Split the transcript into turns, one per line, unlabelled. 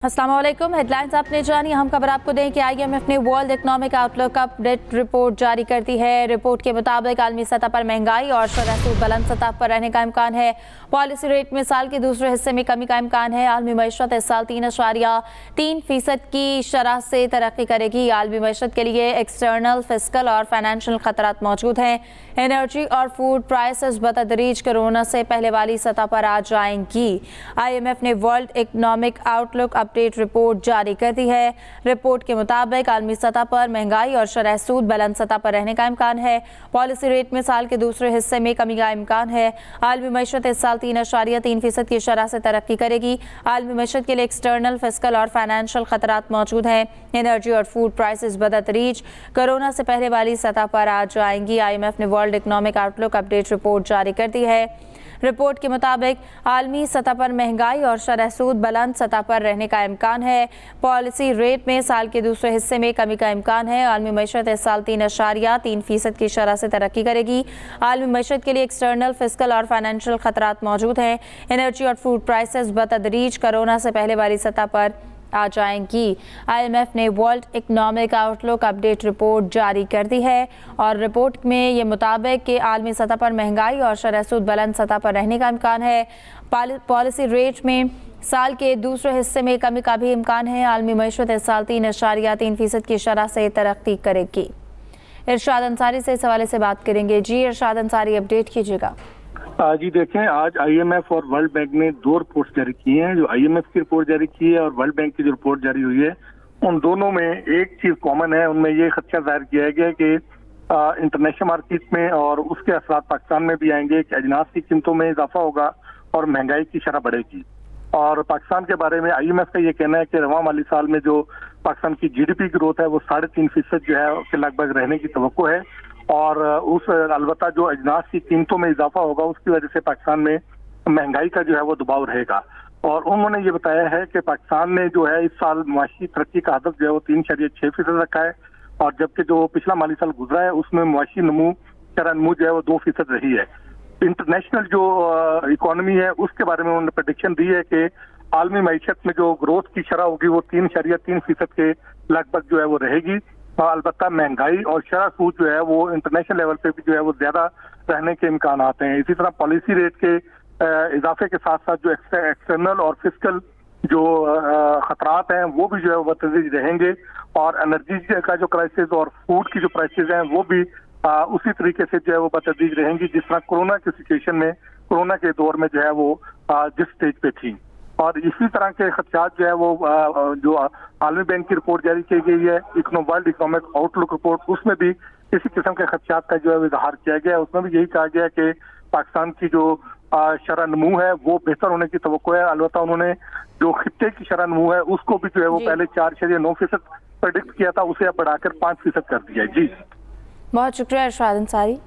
अस्सलाम वालेकुम। हेडलाइंस आपने जानी। हम खबर आपको दें कि आईएमएफ ने world economic outlook update report जारी कर दी है। रिपोर्ट के मुताबिक आलमी सतह पर महंगाई और शरह सूद बुलंद सतह पर रहने का इम्कान है। पॉलिसी रेट में साल के दूसरे हिस्से में कमी का इम्कान है। आलमी मईशत इस साल 3.3% की शरह से तरक्की करेगी। आलमी मईशत के लिए एक्सटर्नल, फिस्कल और फाइनेंशियल खतरात मौजूद हैं। एनर्जी और फूड प्राइसेस बतदरीज कोरोना से पहले वाली सतह पर आ जाएंगी। आईएमएफ ने world economic outlook update report जारी कर दी है। रिपोर्ट के मुताबिक आलमी सतह पर महंगाई और शरह सूद बुलंद सतह पर रहने का इम्कान है। पॉलिसी रेट में साल के दूसरे हिस्से में कमी का इम्कान है। आलमी मईशत इस साल 3.3% की शरह से तरक्की करेगी। आलमी मईशत के लिए एक्सटर्नल, फिस्कल और फाइनेंशियल खतरात मौजूद हैं। एनर्जी और फूड प्राइसेस बतदरीज कोरोना से पहले वाली सतह पर आ जाएंगी। आईएमएफ ने world economic outlook update report जारी कर दी है। रिपोर्ट के मुताबिक आलमी सतह पर महंगाई और शरह सूद बुलंद सतह पर रहने का इम्कान है। पॉलिसी रेट में साल के दूसरे हिस्से में कमी का इम्कान है। आलमी मईशत इस साल 3.3% की शरह से तरक्की करेगी। आलमी मईशत के लिए एक्सटर्नल, फिस्कल और फाइनेंशियल खतरात मौजूद हैं। एनर्जी और फूड प्राइसेस बतदरीज कोरोना से पहले वाली सतह पर आ जाएंगी। आईएमएफ ने world economic outlook update report जारी कर दी है और रिपोर्ट में ये मुताबिक कि आलमी सतह पर महंगाई और शरह सूद बुलंद सतह पर रहने का इम्कान है। पॉलिसी रेट में साल के दूसरे हिस्से में कमी का भी इम्कान है। आलमी मईशत इस साल 3.3% की शरह से तरक्की करेगी। इरशाद अंसारी से इस हवाले से बात करेंगे। जी इरशाद अंसारी, अपडेट कीजिएगा।
जी देखें, आज आईएमएफ और वर्ल्ड बैंक ने दो रिपोर्ट जारी की हैं। जो आईएमएफ की रिपोर्ट जारी की है और वर्ल्ड बैंक की जो रिपोर्ट जारी हुई है, उन दोनों में एक चीज कॉमन है। उनमें ये खदशा जाहिर किया गया है कि इंटरनेशनल मार्केट में और उसके असरात पाकिस्तान में भी आएंगे कि अजनास की कीमतों में इजाफा होगा और महंगाई की शरह बढ़ेगी। और पाकिस्तान के बारे में आईएमएफ का ये कहना है कि रवां माली साल में जो पाकिस्तान की जीडीपी ग्रोथ है वो 3.5% जो है के लगभग रहने की तवक्को है। और उस अलबत्ता जो अजनास की कीमतों में इजाफा होगा उसकी वजह से पाकिस्तान में महंगाई का जो है वो दबाव रहेगा। और उन्होंने ये बताया है कि पाकिस्तान ने जो है इस साल मुआशी तरक्की का हदफ जो है वो 3.6% रखा है। और जबकि जो पिछला माली साल गुजरा है उसमें मुआशी नमू शरह नमू जो है वो 2% रही है। इंटरनेशनल जो इकोनॉमी है उसके बारे में उन्होंने प्रेडिक्शन दी है कि आलमी मईशत में जो ग्रोथ की शरह होगी वो 3.3% के लगभग जो है वो रहेगी। अलबत्ता महंगाई और शरह सूद जो है वो इंटरनेशनल लेवल पे भी जो है वो ज्यादा रहने के इम्कान आते हैं। इसी तरह पॉलिसी रेट के इजाफे के साथ साथ जो एक्सटर्नल और फिस्कल जो खतरात हैं वो भी जो है वो बतदरीज रहेंगे। और एनर्जी का जो क्राइसिस और फूड की जो प्राइसेस हैं वो भी उसी तरीके से जो है वो बतदरीज रहेंगी जिस तरह कोरोना की सिचुएशन में, कोरोना के दौर में जो है वो जिस स्टेज पे थी। और इसी तरह के खदशात जो है वो जो आलमी बैंक की रिपोर्ट जारी की गई है, वर्ल्ड इकोनॉमिक आउटलुक रिपोर्ट, उसमें भी इसी किस्म के खदशात का जो है इजहार किया गया है। उसमें भी यही कहा गया है कि पाकिस्तान की जो शरह नमू है वो बेहतर होने की तवक्को है। अलबत्ता उन्होंने जो खित्ते की शरह नमू है उसको भी जो है वो पहले 4.9% प्रेडिक्ट किया था, उसे अब बढ़ाकर 5% कर दिया है। जी
बहुत शुक्रिया इरशाद अंसारी।